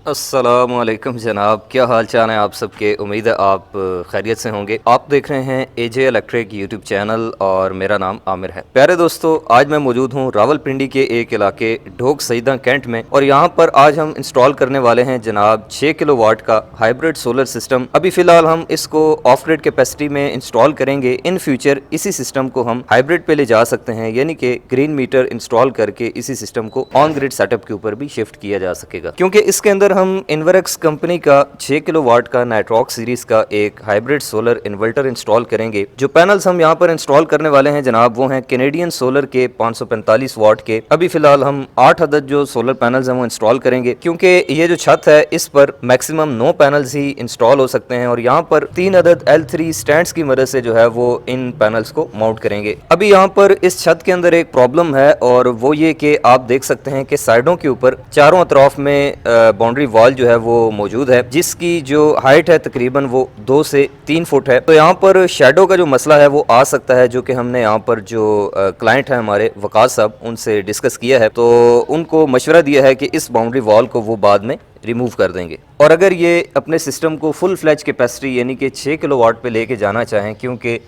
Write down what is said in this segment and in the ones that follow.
अस्सलामुअलैकुम जनाब, क्या हाल चाल है आप सबके। उम्मीद है आप खैरियत से होंगे। आप देख रहे हैं एजे इलेक्ट्रिक यूट्यूब चैनल और मेरा नाम आमिर है। प्यारे दोस्तों, आज मैं मौजूद हूँ रावलपिंडी के एक इलाके ढोक सईदा कैंट में, और यहाँ पर आज हम इंस्टॉल करने वाले हैं जनाब 6 किलोवाट का हाइब्रिड सोलर सिस्टम। अभी फ़िलहाल हम इसको ऑफ ग्रिड कैपेसिटी में इंस्टॉल करेंगे। इन फ्यूचर इसी सिस्टम को हम हाइब्रिड पे ले जा सकते हैं, यानी कि ग्रीन मीटर इंस्टॉल करके इसी सिस्टम को ऑन ग्रिड सेटअप के ऊपर भी शिफ्ट किया जा सकेगा, क्योंकि इसके अंदर हम इन्वर्क्स कंपनी का 6 किलोवाट का नाइट्रॉक्स सीरीज का एक हाइब्रिड सोलर इन्वर्टर इंस्टॉल करेंगे। जो पैनल्स हम यहाँ पर इंस्टॉल करने वाले हैं जनाब, वो हैं कैनेडियन सोलर के 545 वाट के। अभी फिलहाल हम 8 अदद जो सोलर पैनल्स हैं वो इंस्टॉल करेंगे, क्योंकि ये जो छत है इस पर मैक्सिमम 9 पैनल्स ही इंस्टॉल हो सकते हैं, और यहाँ पर 3 अदद L3 स्टैंड्स की मदद से जो है वो इन पैनल्स को माउंट करेंगे। अभी यहाँ पर इस छत के अंदर एक प्रॉब्लम है, और वो ये कि आप देख सकते हैं कि साइडों के ऊपर चारों अतराफ में बाउंड्री वॉल जो है वो मौजूद है, जिसकी जो हाइट है तकरीबन वो 2 से 3 फुट है। तो यहाँ पर शेडो का जो मसला है वो आ सकता है, जो कि हमने यहाँ पर जो क्लाइंट है हमारे वकास साहब, उनसे डिस्कस किया है। तो उनको मशवरा दिया है कि इस बाउंड्री वॉल को वो बाद में रिमूव कर देंगे। और अगर ये अपने सिस्टम को फुल फ्लैज कैपेसिटी यानी कि 6 किलोवाट पे लेके जाना चाहें, क्योंकि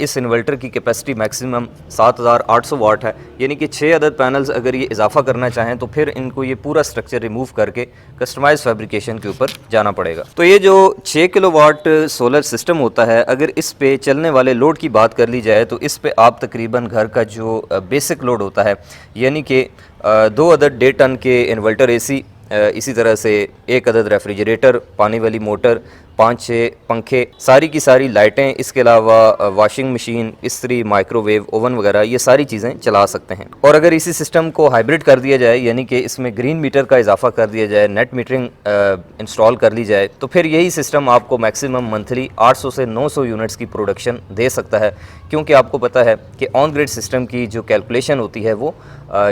इस इन्वर्टर की कैपेसिटी मैक्सिमम 7800 वाट है, यानी कि 6 अदद पैनल्स अगर ये इजाफा करना चाहें तो फिर इनको ये पूरा स्ट्रक्चर रिमूव करके कस्टमाइज फैब्रिकेशन के ऊपर जाना पड़ेगा। तो ये जो 6 किलोवाट सोलर सिस्टम होता है, अगर इस पे चलने वाले लोड की बात कर ली जाए तो इस पे आप तकरीबन घर का जो बेसिक लोड होता है, यानी कि 2 अदद 1.5 टन के इन्वर्टर AC, इसी तरह से 1 अदद रेफ्रिजरेटर, पानी वाली मोटर, 5-6 पंखे, सारी की सारी लाइटें, इसके अलावा वॉशिंग मशीन, इस्त्री, माइक्रोवेव, ओवन वगैरह, ये सारी चीज़ें चला सकते हैं। और अगर इसी सिस्टम को हाइब्रिड कर दिया जाए, यानी कि इसमें ग्रीन मीटर का इजाफा कर दिया जाए, नेट मीटरिंग इंस्टॉल कर ली जाए, तो फिर यही सिस्टम आपको मैक्सिमम मंथली 800 से 900 यूनिट्स की प्रोडक्शन दे सकता है, क्योंकि आपको पता है कि ऑन ग्रिड सिस्टम की जो कैलकुलेशन होती है वो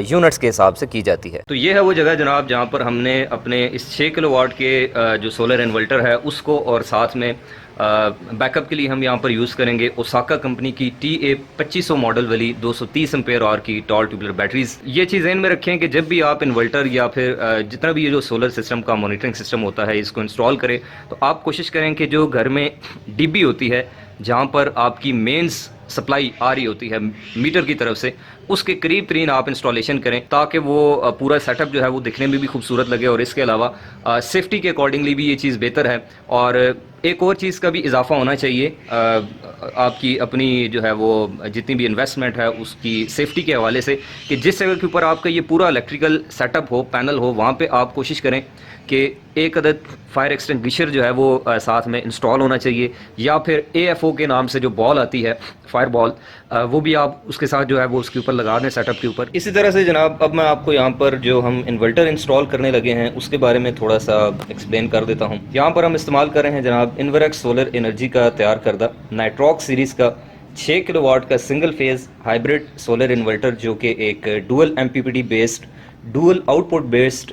यूनिट्स के हिसाब से की जाती है। तो ये है वो जगह जनाब जहाँ पर हमने अपने इस 6 किलोवाट के जो सोलर इन्वर्टर है उसको, और साथ में बैकअप के लिए हम यहाँ पर यूज़ करेंगे ओसाका कंपनी की TA2500 मॉडल वाली 230 एम्पेयर आवर की टॉल ट्यूबुलर बैटरीज। ये चीज़ ध्यान में रखें कि जब भी आप इन्वर्टर या फिर जितना भी ये जो सोलर सिस्टम का मॉनिटरिंग सिस्टम होता है इसको इंस्टॉल करें, तो आप कोशिश करें कि जो घर में DB होती है, जहाँ पर आपकी मेंस सप्लाई आ रही होती है मीटर की तरफ से, उसके करीब तरीन आप इंस्टॉलेशन करें, ताकि वो पूरा सेटअप जो है वो दिखने में भी खूबसूरत लगे, और इसके अलावा सेफ्टी के अकॉर्डिंगली भी ये चीज़ बेहतर है। और एक और चीज़ का भी इजाफा होना चाहिए, आपकी अपनी जो है वो जितनी भी इन्वेस्टमेंट है उसकी सेफ्टी के हवाले से, कि जिस जगह के ऊपर आपका ये पूरा इलेक्ट्रिकल सेटअप हो, पैनल हो, वहाँ पे आप कोशिश करें कि 1 अदद फायर एक्सटिंग्विशर जो है वो साथ में इंस्टॉल होना चाहिए, या फिर AFO के नाम से जो बॉल आती है, फायर बॉल, वो भी आप उसके साथ जो है वो उसके ऊपर लगा दें सेटअप के ऊपर। इसी तरह से जनाब अब मैं आपको यहाँ पर जो हम इन्वर्टर इंस्टॉल करने लगे हैं उसके बारे में थोड़ा सा एक्सप्लेन कर देता हूँ। यहाँ पर हम इस्तेमाल कर रहे हैं जनाब इन्वर्क्स सोलर एनर्जी का तैयार करदा नाइट्रॉक्स सीरीज़ का 6 किलोवाट का single phase hybrid solar inverter, जो कि एक dual MPPT based, dual output based,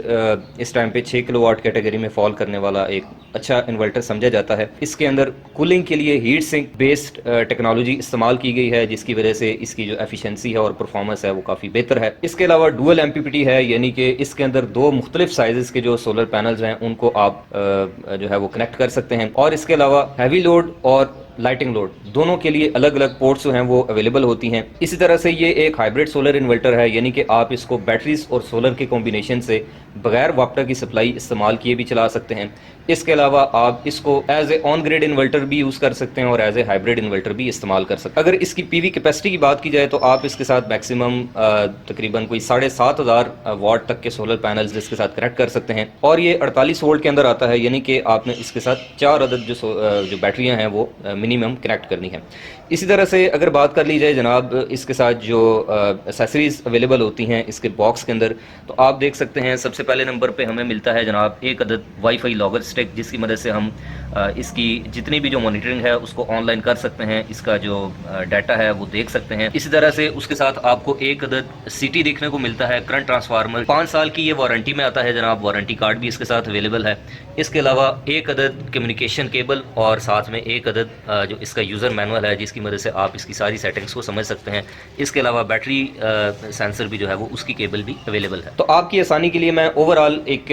इस टाइम पे 6 किलोवाट कैटेगरी में फॉल करने वाला एक अच्छा इन्वर्टर समझा जाता है। इसके अंदर कूलिंग के लिए हीट सिंक बेस्ड टेक्नोलॉजी इस्तेमाल की गई है, जिसकी वजह से इसकी जो एफिशिएंसी है और परफॉर्मेंस है वो काफ़ी बेहतर है। इसके अलावा डुअल MPPT है, यानी कि इसके अंदर 2 मुख्तलिफ साइजेस के जो सोलर पैनल्स हैं उनको आप जो है वो कनेक्ट कर सकते हैं, और इसके अलावा हैवी लोड और लाइटिंग लोड दोनों के लिए अलग अलग पोर्ट्स जो हैं वो अवेलेबल होती हैं। इसी तरह से ये एक हाइब्रिड सोलर इन्वर्टर है, यानी कि आप इसको बैटरीज और सोलर के कॉम्बिनेशन से बगैर वापटा की सप्लाई इस्तेमाल किए भी चला सकते हैं। इसके अलावा आप इसको as a on grid inverter भी यूज़ कर सकते हैं और एज ए हाइब्रिड इन्वर्टर भी इस्तेमाल कर सकते हैं। अगर इसकी PV कैपेसिटी की बात की जाए तो आप इसके साथ मैक्सिमम तकरीबन कोई 7500 वाट तक के सोलर पैनल्स जिसके साथ कनेक्ट कर सकते हैं, और ये 48 वोल्ट के अंदर आता है, यानी कि आपने इसके साथ 4 अदद जो बैटरियाँ हैं वो मिनिमम कनेक्ट करनी है। इसी तरह से अगर बात कर ली जाए जनाब इसके साथ जो एसेसरीज अवेलेबल होती हैं इसके बॉक्स के अंदर, तो आप देख सकते हैं सबसे पहले नंबर पे हमें मिलता है जनाब 1 अदद वाईफाई लॉगर स्टिक, जिसकी मदद से हम इसकी जितनी भी जो मॉनिटरिंग है उसको ऑनलाइन कर सकते हैं, इसका जो डाटा है वो देख सकते हैं। इसी तरह से उसके साथ आपको 1 अदद CT देखने को मिलता है, करंट ट्रांसफार्मर, 5 साल की ये वारंटी में आता है जनाब, वारंटी कार्ड भी इसके साथ अवेलेबल है। इसके अलावा 1 अदद कम्युनिकेशन केबल, और साथ में 1 अदद जो इसका यूज़र मैनुअल है, जिसकी मदद से आप इसकी सारी सेटिंग्स को समझ सकते हैं। इसके अलावा बैटरी सेंसर भी जो है वो उसकी केबल भी अवेलेबल है। तो आपकी आसानी के लिए मैं ओवरऑल एक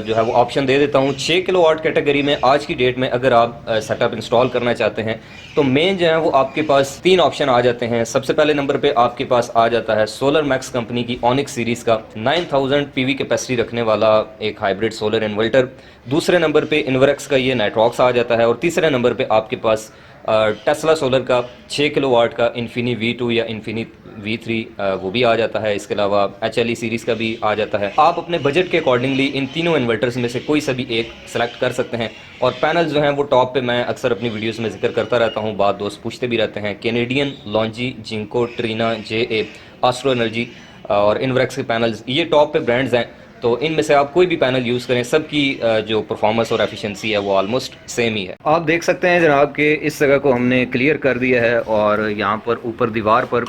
जो है वो ऑप्शन दे देता हूँ। 6 किलोवाट कैटेगरी में आज की डेट में अगर आप सेटअप इंस्टॉल करना चाहते हैं तो मेन जो है वो आपके पास 3 ऑप्शन आ जाते हैं। सबसे पहले नंबर पे आपके पास आ जाता है सोलर मैक्स कंपनी की ऑनिक्स सीरीज़ का 9000 पीवी कैपेसिटी रखने वाला एक हाइब्रिड सोलर इन्वर्टर। दूसरे नंबर पे इन्वर्क्स का ये नाइट्रॉक्स आ जाता है और तीसरे नंबर पे आपके पास टेस्ला सोलर का 6 किलोवाट का इन्फिनी V2 या इन्फिनी V3 वो भी आ जाता है। इसके अलावा HLE सीरीज़ का भी आ जाता है। आप अपने बजट के अकॉर्डिंगली इन तीनों इन्वर्टर्स में से कोई सा भी एक सेलेक्ट कर सकते हैं। और पैनल्स जो हैं वो टॉप पे मैं अक्सर अपनी वीडियोस में जिक्र करता रहता हूँ, बात दोस्त पूछते भी रहते हैं। Canadian, Longi, Jinko, Trina, JA, Astro Energy और इन्वर्क्स के पैनल्स ये टॉप पे ब्रांड्स हैं। तो इनमें से आप कोई भी पैनल यूज़ करें, सबकी जो परफॉर्मेंस और एफिशिएंसी है वो ऑलमोस्ट सेम ही है। आप देख सकते हैं जनाब कि इस जगह को हमने क्लियर कर दिया है और यहाँ पर ऊपर दीवार पर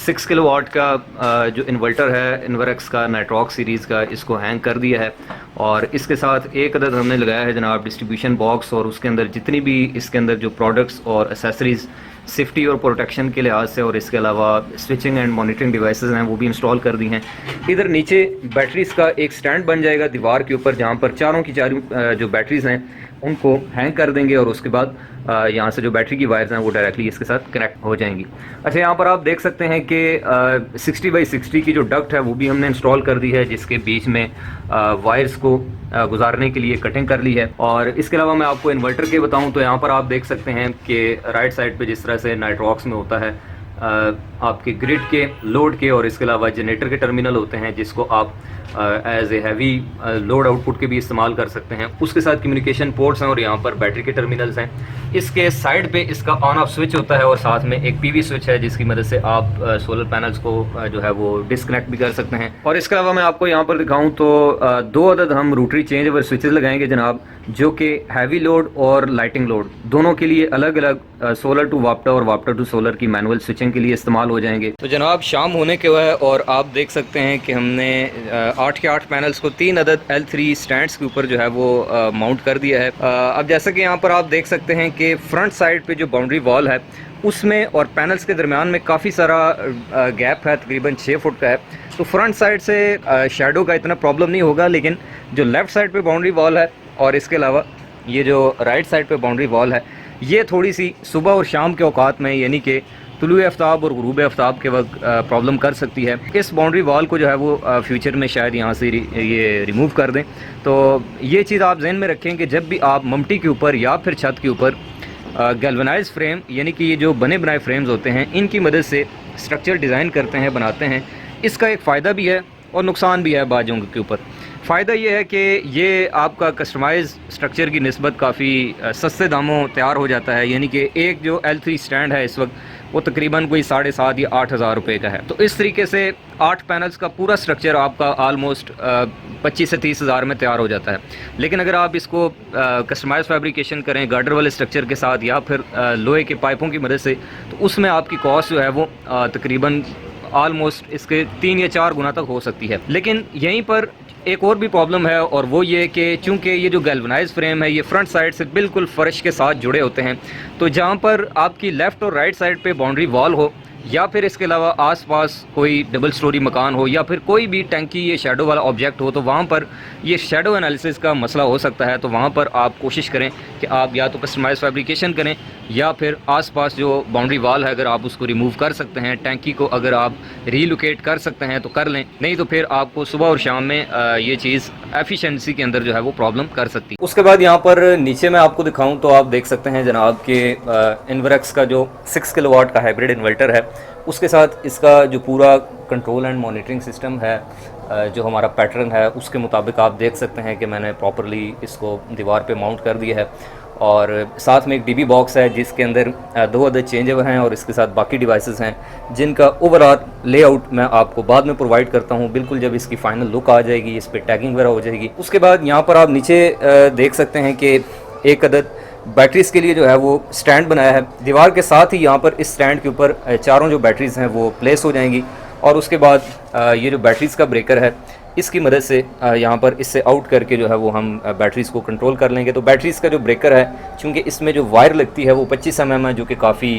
6 किलोवाट का जो इन्वर्टर है इन्वर्क्स का नाइट्रॉक्स सीरीज़ का, इसको हैंग कर दिया है। और इसके साथ एक अदद हमने लगाया है जनाब डिस्ट्रीब्यूशन बॉक्स, और उसके अंदर जितनी भी इसके अंदर जो प्रोडक्ट्स और एसेसरीज़ सेफ्टी और प्रोटेक्शन के लिहाज से और इसके अलावा स्विचिंग एंड मॉनिटरिंग डिवाइसेस हैं वो भी इंस्टॉल कर दी हैं। इधर नीचे बैटरीज़ का एक स्टैंड बन जाएगा दीवार के ऊपर, जहाँ पर चारों की चारों जो बैटरीज़ हैं उनको हैंग कर देंगे और उसके बाद यहाँ से जो बैटरी की वायर्स हैं वो डायरेक्टली इसके साथ कनेक्ट हो जाएंगी। अच्छा, यहाँ पर आप देख सकते हैं कि 60x60 की जो डक्ट है वो भी हमने इंस्टॉल कर दी है, जिसके बीच में वायर्स को गुजारने के लिए कटिंग कर ली है। और इसके अलावा मैं आपको इन्वर्टर के बताऊं तो यहाँ पर आप देख सकते हैं कि राइट साइड पे जिस तरह से नाइट्रॉक्स में होता है आपके ग्रिड के, लोड के और इसके अलावा जनरेटर के टर्मिनल होते हैं, जिसको आप as a heavy load output के भी इस्तेमाल कर सकते हैं। उसके साथ कम्युनिकेशन पोर्ट्स हैं और यहाँ पर बैटरी के टर्मिनल्स हैं। इसके साइड पे इसका ऑन ऑफ स्विच होता है और साथ में एक PV स्विच है, जिसकी मदद से आप सोलर पैनल्स को जो है वो डिस्कनेक्ट भी कर सकते हैं। और इसके अलावा मैं आपको यहाँ पर दिखाऊँ तो 2 अदद हम रोटरी चेंज ओवर स्विचेस लगाएंगे जनाब, जो कि हैवी लोड और लाइटिंग लोड दोनों के लिए अलग अलग सोलर टू वाप्टा और वाप्टा टू सोलर की मैनुअल स्विचिंग के लिए इस्तेमाल हो जाएंगे। तो जनाब शाम होने के वह और आप देख सकते हैं कि हमने 8 के 8 पैनल्स को 3 अदद L3 स्टैंड्स के ऊपर जो है वो माउंट कर दिया है। अब जैसा कि यहाँ पर आप देख सकते हैं कि फ्रंट साइड पे जो बाउंड्री वॉल है उसमें और पैनल्स के दरमियान में काफ़ी सारा गैप है, तकरीबन 6 फुट का है। तो फ्रंट साइड से शेडो का इतना प्रॉब्लम नहीं होगा, लेकिन जो लेफ़्ट साइड पे बाउंड्री वॉल है और इसके अलावा ये जो राइट साइड पे बाउंड्री वॉल है, ये थोड़ी सी सुबह और शाम के औकात में यानी कि तुलुए आफ्ताब और गुरूब आफ्ताब के वक्त प्रॉब्लम कर सकती है। इस बाउंड्री वॉल को जो है वो फ्यूचर में शायद यहाँ से ये रिमूव कर दें। तो ये चीज़ आप जहन में रखें कि जब भी आप ममटी के ऊपर या फिर छत के ऊपर गैल्वनाइज फ्रेम यानी कि ये जो बने बनाए फ्रेम्स होते हैं इनकी मदद से स्ट्रक्चर डिज़ाइन करते हैं, बनाते हैं, इसका एक फ़ायदा भी है और नुकसान भी है बाजों के ऊपर। फ़ायदा ये है कि ये आपका कस्टमाइज स्ट्रक्चर की निस्बत काफ़ी सस्ते दामों तैयार हो जाता है, यानी कि एक जो L3 स्टैंड है इस वक्त वो तकरीबन कोई 7,500 या 8,000 रुपये का है। तो इस तरीके से 8 पैनल्स का पूरा स्ट्रक्चर आपका आलमोस्ट 25 से 30 हज़ार में तैयार हो जाता है। लेकिन अगर आप इसको कस्टमाइज फैब्रिकेशन करें गार्डर वाले स्ट्रक्चर के साथ या फिर लोहे के पाइपों की मदद से, तो उसमें आपकी कॉस्ट जो है वो तकरीबन आलमोस्ट इसके 3 या 4 गुना तक हो सकती है। लेकिन यहीं पर एक और भी प्रॉब्लम है और वो ये कि चूंकि ये जो गैल्वनाइज फ्रेम है ये फ्रंट साइड से बिल्कुल फर्श के साथ जुड़े होते हैं, तो जहाँ पर आपकी लेफ़्ट और राइट साइड पे बाउंड्री वॉल हो या फिर इसके अलावा आसपास कोई डबल स्टोरी मकान हो या फिर कोई भी टंकी ये शेडो वाला ऑब्जेक्ट हो, तो वहाँ पर ये शेडो एनालिसिस का मसला हो सकता है। तो वहाँ पर आप कोशिश करें कि आप या तो कस्टमाइज फैब्रिकेशन करें या फिर आसपास जो बाउंड्री वॉल है अगर आप उसको रिमूव कर सकते हैं, टैंकी को अगर आप रीलोकेट कर सकते हैं तो कर लें, नहीं तो फिर आपको सुबह और शाम में ये चीज़ एफिशिएंसी के अंदर जो है वो प्रॉब्लम कर सकती है। उसके बाद यहाँ पर नीचे मैं आपको दिखाऊँ तो आप देख सकते हैं जनाब के इन्वर्क्स का जो 6 किलोवाट का हाइब्रिड इन्वर्टर है, उसके साथ इसका जो पूरा कंट्रोल एंड मॉनिटरिंग सिस्टम है जो हमारा पैटर्न है उसके मुताबिक आप देख सकते हैं कि मैंने प्रॉपरली इसको दीवार पे माउंट कर दिया है। और साथ में एक DB बॉक्स है जिसके अंदर 2 अदर चेंज ओवर हैं और इसके साथ बाकी डिवाइसेस हैं जिनका ओवरऑल लेआउट मैं आपको बाद में प्रोवाइड करता हूं, बिल्कुल जब इसकी फाइनल लुक आ जाएगी, इस पर टैगिंग वगैरह हो जाएगी। उसके बाद यहाँ पर आप नीचे देख सकते हैं कि एक अदद बैटरीज़ के लिए जो है वो स्टैंड बनाया है। दीवार के साथ ही यहाँ पर इस स्टैंड के ऊपर चारों जो बैटरीज़ हैं वो प्लेस हो जाएंगी और उसके बाद ये जो बैटरीज़ का ब्रेकर है इसकी मदद से यहाँ पर इससे आउट करके जो है वो हम बैटरीज़ को कंट्रोल कर लेंगे। तो बैटरीज़ का जो ब्रेकर है, चूँकि इसमें जो वायर लगती है वो 25 mm है, जो कि काफ़ी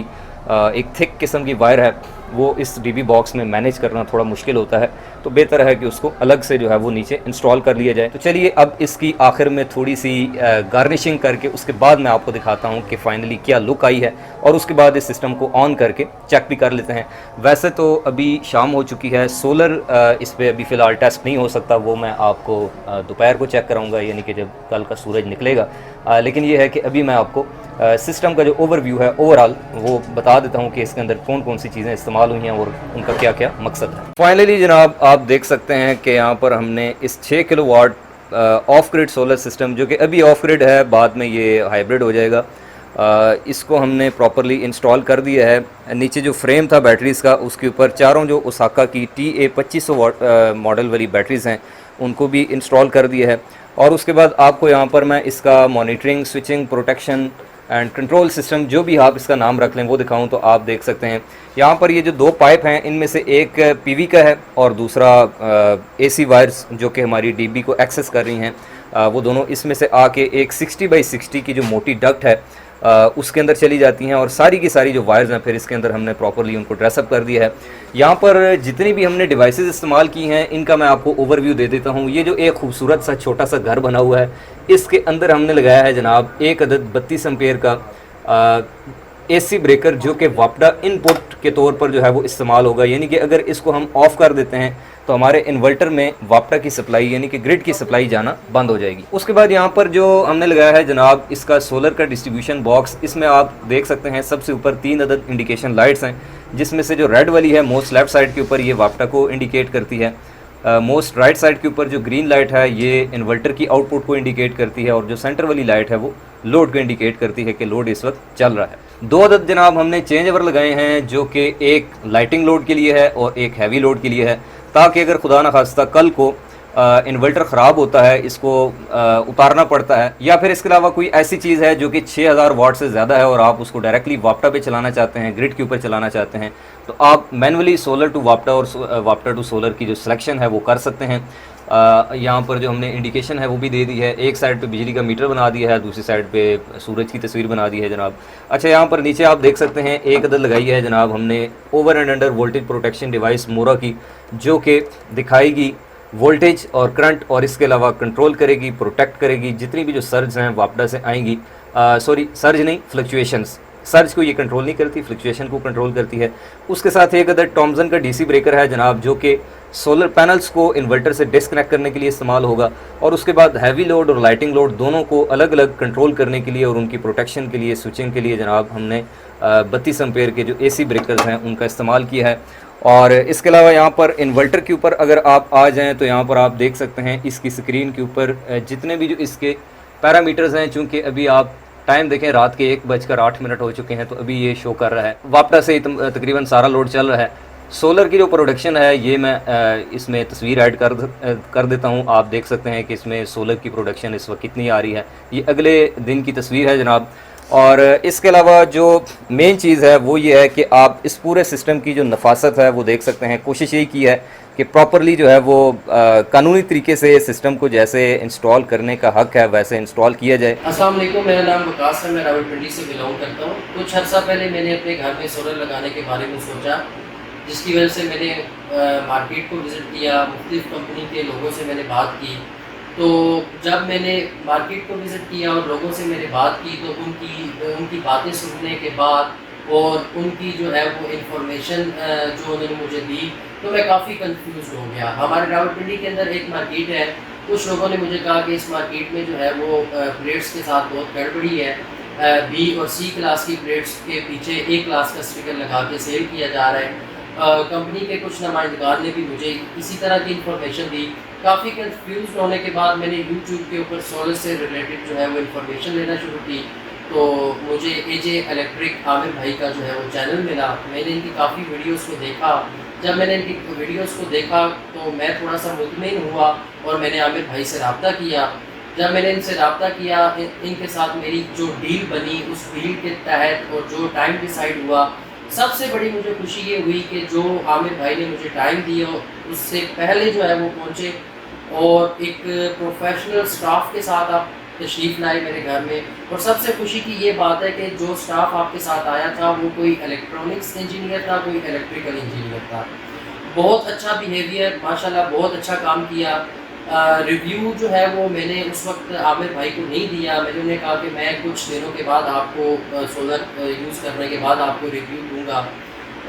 एक थिक किस्म की वायर है वो इस डीबी बॉक्स में मैनेज करना थोड़ा मुश्किल होता है, तो बेहतर है कि उसको अलग से जो है वो नीचे इंस्टॉल कर लिया जाए। तो चलिए अब इसकी आखिर में थोड़ी सी गार्निशिंग करके उसके बाद मैं आपको दिखाता हूँ कि फाइनली क्या लुक आई है, और उसके बाद इस सिस्टम को ऑन करके चेक भी कर लेते हैं। वैसे तो अभी शाम हो चुकी है, सोलर इस पर अभी फ़िलहाल टेस्ट नहीं हो सकता, वो मैं आपको दोपहर को चेक कराऊँगा, यानी कि जब कल का सूरज निकलेगा। लेकिन ये है कि अभी मैं आपको सिस्टम का जो ओवरव्यू है ओवरऑल वो बता देता हूँ कि इसके अंदर कौन कौन सी चीज़ें इस्तेमाल हुई हैं और उनका क्या क्या मकसद है। फाइनली जनाब आप देख सकते हैं कि यहाँ पर हमने इस 6 kilowatt of grid solar system, जो कि अभी ऑफ ग्रिड है, बाद में ये हाइब्रिड हो जाएगा, इसको हमने प्रॉपरली इंस्टॉल कर दिया है। नीचे जो फ्रेम था बैटरीज़ का, उसके ऊपर चारों जो ओसाका की TA 2500 मॉडल वाली बैटरीज़ हैं उनको भी इंस्टॉल कर दिया है। और उसके बाद आपको यहाँ पर मैं इसका monitoring, switching, protection and control system, जो भी आप इसका नाम रख लें, वो दिखाऊं तो आप देख सकते हैं यहाँ पर ये जो 2 पाइप हैं इनमें से एक PV का है और दूसरा AC वायर्स जो कि हमारी DB को एक्सेस कर रही हैं, वो दोनों इसमें से आके एक 60x60 की जो मोटी डक्ट है उसके अंदर चली जाती हैं, और सारी की सारी जो वायर्स हैं फिर इसके अंदर हमने प्रॉपरली उनको ड्रेसअप कर दिया है। यहाँ पर जितनी भी हमने डिवाइसेस इस्तेमाल की हैं इनका मैं आपको ओवरव्यू दे देता हूँ। ये जो एक खूबसूरत सा छोटा सा घर बना हुआ है, इसके अंदर हमने लगाया है जनाब एक अदद 32 एम्पेयर का AC ब्रेकर, जो कि वापडा इनपुट के तौर पर जो है वो इस्तेमाल होगा, यानी कि अगर इसको हम ऑफ़ कर देते हैं तो हमारे इन्वर्टर में वापडा की सप्लाई यानी कि ग्रिड की सप्लाई जाना बंद हो जाएगी। उसके बाद यहाँ पर जो हमने लगाया है जनाब इसका सोलर का डिस्ट्रीब्यूशन बॉक्स, इसमें आप देख सकते हैं सबसे ऊपर 3 अदद इंडिकेशन लाइट्स हैं, जिसमें से जो रेड वाली है मोस्ट लेफ्ट साइड के ऊपर ये वापडा को इंडिकेट करती है, मोस्ट राइट साइड के ऊपर जो ग्रीन लाइट है ये इन्वर्टर की आउटपुट को इंडिकेट करती है, और जो सेंटर वाली लाइट है वो लोड को इंडिकेट करती है कि लोड इस वक्त चल रहा है। 2 अदद जनाब हमने चेंज ओवर लगाए हैं, जो कि एक लाइटिंग लोड के लिए है और एक हैवी लोड के लिए है, ताकि अगर खुदा न खास्ता कल को इन्वर्टर ख़राब होता है, इसको उतारना पड़ता है, या फिर इसके अलावा कोई ऐसी चीज़ है जो कि 6000 वाट से ज़्यादा है और आप उसको डायरेक्टली वापटा पे चलाना चाहते हैं, ग्रिड के ऊपर चलाना चाहते हैं, तो आप मैनुअली सोलर टू वापटा और वापटा टू सोलर की जो सिलेक्शन है वो कर सकते हैं। यहाँ पर जो हमने इंडिकेशन है वो भी दे दी है, एक साइड पे बिजली का मीटर बना दिया है, दूसरी साइड पे सूरज की तस्वीर बना दी है जनाब। अच्छा, यहाँ पर नीचे आप देख सकते हैं एक अदद लगाई है जनाब हमने over and under voltage protection device मोरा की, जो कि दिखाएगी वोल्टेज और करंट, और इसके अलावा कंट्रोल करेगी, प्रोटेक्ट करेगी जितनी भी जो सर्ज हैं वापडा से आएंगी, सॉरी सर्ज नहीं, फ्लक्चुएशंस, सर्ज को ये कंट्रोल नहीं करती, फ्लक्चुएशन को कंट्रोल करती है। उसके साथ एक अदर टॉमसन का DC ब्रेकर है जनाब, जो कि सोलर पैनल्स को इन्वर्टर से डिस्कनेक्ट करने के लिए इस्तेमाल होगा, और उसके बाद हैवी लोड और लाइटिंग लोड दोनों को अलग अलग कंट्रोल करने के लिए और उनकी प्रोटेक्शन के लिए, स्विचिंग के लिए जनाब हमने 32 एम्पेयर के जो AC ब्रेकर्स हैं उनका इस्तेमाल किया है। और इसके अलावा यहाँ पर इन्वर्टर के ऊपर अगर आप आ जाएँ तो यहाँ पर आप देख सकते हैं इसकी स्क्रीन के ऊपर जितने भी जो इसके पैरामीटर्स हैं, चूँकि अभी आप टाइम देखें रात के 1:08 हो चुके हैं, तो अभी ये शो कर रहा है वापटा से तकरीबन सारा लोड चल रहा है। सोलर की जो प्रोडक्शन है ये मैं इसमें तस्वीर ऐड कर देता हूँ, आप देख सकते हैं कि इसमें सोलर की प्रोडक्शन इस वक्त कितनी आ रही है। ये अगले दिन की तस्वीर है जनाब। और इसके अलावा जो मेन चीज़ है वो ये है कि आप इस पूरे सिस्टम की जो नफासत है वो देख सकते हैं। कोशिश यही की है कि प्रॉपरली जो है वो कानूनी तरीके से सिस्टम को जैसे इंस्टॉल करने का हक है वैसे इंस्टॉल किया जाए। अस्सलाम वालेकुम, मेरा नाम वकास है, मैं रावलपिंडी से बिलोंग करता हूँ। कुछ अर्सा पहले मैंने अपने घर में सोलर लगाने के बारे में सोचा, जिसकी वजह से मैंने मार्केट को विज़िट किया, मुख्तलिफ़ कंपनी के लोगों से मैंने बात की। तो जब मैंने मार्केट को विज़िट किया और लोगों से मैंने बात की तो उनकी बातें सुनने के बाद और उनकी जो है वो इन्फॉर्मेशन जो उन्होंने मुझे दी, तो मैं काफ़ी कंफ्यूज हो गया। हमारे रावलपिंडी के अंदर एक मार्केट है, कुछ लोगों ने मुझे कहा कि इस मार्केट में जो है वो प्लेट्स के साथ बहुत गड़बड़ी है, B और C क्लास की प्लेट्स के पीछे A क्लास का स्टिकर लगा के सेल किया जा रहा है। कंपनी के कुछ नुमाइंदगान ने भी मुझे इसी तरह की इन्फॉर्मेशन दी। काफ़ी कंफ्यूज होने के बाद मैंने यूट्यूब के ऊपर सोलर से रिलेटेड जो है वो इन्फॉर्मेशन लेना शुरू की, तो मुझे AJ इलेक्ट्रिक आमिर भाई का जो है वो चैनल मिला। मैंने इनकी काफ़ी वीडियोस को देखा। जब मैंने इनकी वीडियोस को देखा तो मैं थोड़ा सा मुतमईन हुआ और मैंने आमिर भाई से रब्ता किया। जब मैंने इनसे रब्ता किया, इनके साथ मेरी जो डील बनी उस डील के तहत और जो टाइम डिसाइड हुआ, सबसे बड़ी मुझे खुशी ये हुई कि जो आमिर भाई ने मुझे टाइम दिया उससे पहले जो है वो पहुँचे और एक प्रोफेशनल स्टाफ के साथ आप तशरीफ़ लाए मेरे घर में। और सबसे खुशी की ये बात है कि जो स्टाफ आपके साथ आया था वो कोई इलेक्ट्रॉनिक्स इंजीनियर था, कोई इलेक्ट्रिकल इंजीनियर था। बहुत अच्छा बिहेवियर, माशाल्लाह बहुत अच्छा काम किया। रिव्यू जो है वो मैंने उस वक्त आमिर भाई को नहीं दिया। मैंने उन्हें कहा कि मैं कुछ दिनों के बाद आपको सोलर यूज़ करने के बाद आपको रिव्यू दूँगा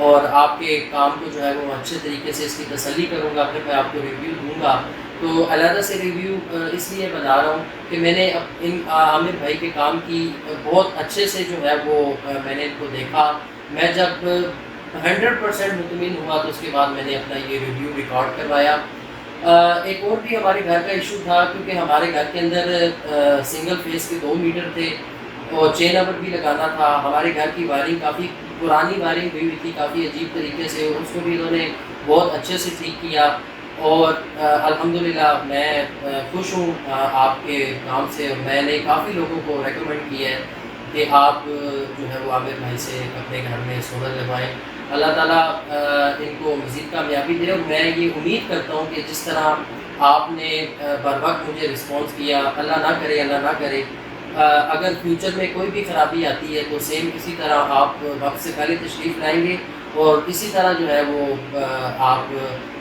और आपके काम को जो है वो अच्छे तरीके से इसकी तसल्ली करूँगा, फिर मैं आपको रिव्यू दूँगा। तो अलहदा से रिव्यू इसलिए बता रहा हूँ कि मैंने इन आमिर भाई के काम की बहुत अच्छे से जो है वो मैंने इनको देखा। मैं जब 100% मुतमिन हुआ तो उसके बाद मैंने अपना ये रिव्यू रिकॉर्ड करवाया। एक और भी हमारे घर का इशू था, क्योंकि हमारे घर के अंदर सिंगल फेस के 2 मीटर थे और चेन अवर भी लगाना था। हमारे घर की वायरिंग काफ़ी पुरानी वायरिंग हुई हुई थी, काफ़ी अजीब तरीके से, उसको भी इन्होंने बहुत अच्छे से ठीक किया। और अल्हम्दुलिल्लाह मैं खुश हूँ आपके काम से। मैंने काफ़ी लोगों को रेकमेंड किया है कि आप जो है वो आमिर भाई से अपने घर में सोलर लगवाएँ। अल्लाह ताला इनको मज़ीद कामयाबी दे। और मैं ये उम्मीद करता हूँ कि जिस तरह आपने बर वक्त मुझे रिस्पॉन्स किया, अल्लाह ना करे अगर फ्यूचर में कोई भी ख़राबी आती है तो सेम इसी तरह आप वक्त से पहले तशरीफ़ लाएँगे और इसी तरह जो है वो आप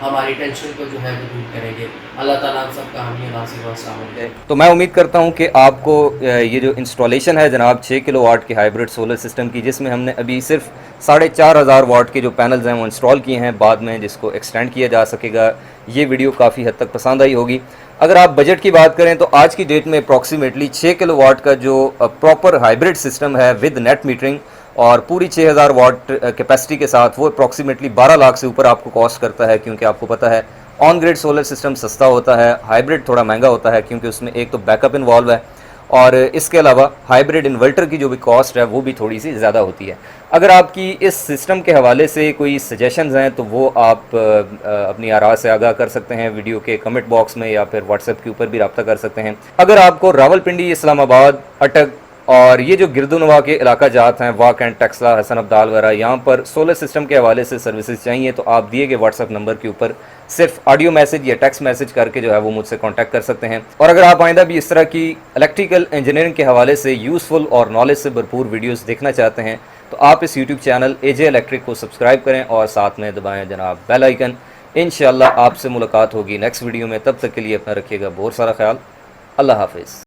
हमारी टेंशन को जो है वो दूर करेंगे। अल्लाह ताला हम सब का हामी नासिर व सामन है। तो मैं उम्मीद करता हूं कि आपको ये जो इंस्टॉलेशन है जनाब 6 किलोवाट के हाइब्रिड सोलर सिस्टम की, जिसमें हमने अभी सिर्फ 4,500 वाट के जो पैनल्स हैं वो इंस्टॉल किए हैं, बाद में जिसको एक्सटेंड किया जा सकेगा, ये वीडियो काफ़ी हद तक पसंद आई होगी। अगर आप बजट की बात करें तो आज की डेट में अप्रॉक्सीमेटली 6 किलोवाट का जो प्रॉपर हाइब्रिड सिस्टम है विद नेट मीटरिंग और पूरी 6000 वाट कैपेसिटी के साथ, वो अप्रॉक्सीमेटली 12 लाख से ऊपर आपको कॉस्ट करता है। क्योंकि आपको पता है ऑन ग्रिड सोलर सिस्टम सस्ता होता है, हाइब्रिड थोड़ा महंगा होता है, क्योंकि उसमें एक तो बैकअप इन्वॉल्व है और इसके अलावा हाइब्रिड इन्वर्टर की जो भी कॉस्ट है वो भी थोड़ी सी ज़्यादा होती है। अगर आपकी इस सिस्टम के हवाले से कोई सजेशंस हैं तो वो आप अपनी आरा से आगाह कर सकते हैं वीडियो के कमेंट बॉक्स में या फिर व्हाट्सएप के ऊपर भी रब्ता कर सकते हैं। अगर आपको रावलपिंडी, इस्लामाबाद, अटक और ये जो गिरदुनवा के इलाका जात हैं, वाक एंड टेक्सला, हसन अब्दाल वगैरह, यहाँ पर सोलर सिस्टम के हवाले से सर्विसेज चाहिए तो आप दिए गए व्हाट्सएप नंबर के ऊपर सिर्फ ऑडियो मैसेज या टेक्स्ट मैसेज करके जो है वो मुझसे कांटेक्ट कर सकते हैं। और अगर आप आइंदा भी इस तरह की इलेक्ट्रिकल इंजीनियरिंग के हवाले से यूज़फुल और नॉलेज से भरपूर वीडियोस देखना चाहते हैं तो आप इस यूट्यूब चैनल एजे इलेक्ट्रिक को सब्सक्राइब करें और साथ में दबाएँ जनाब बेल आइकन। इंशाल्लाह आपसे मुलाकात होगी नेक्स्ट वीडियो में। तब तक के लिए अपना रखिएगा बहुत सारा ख्याल। अल्लाह हाफिज़।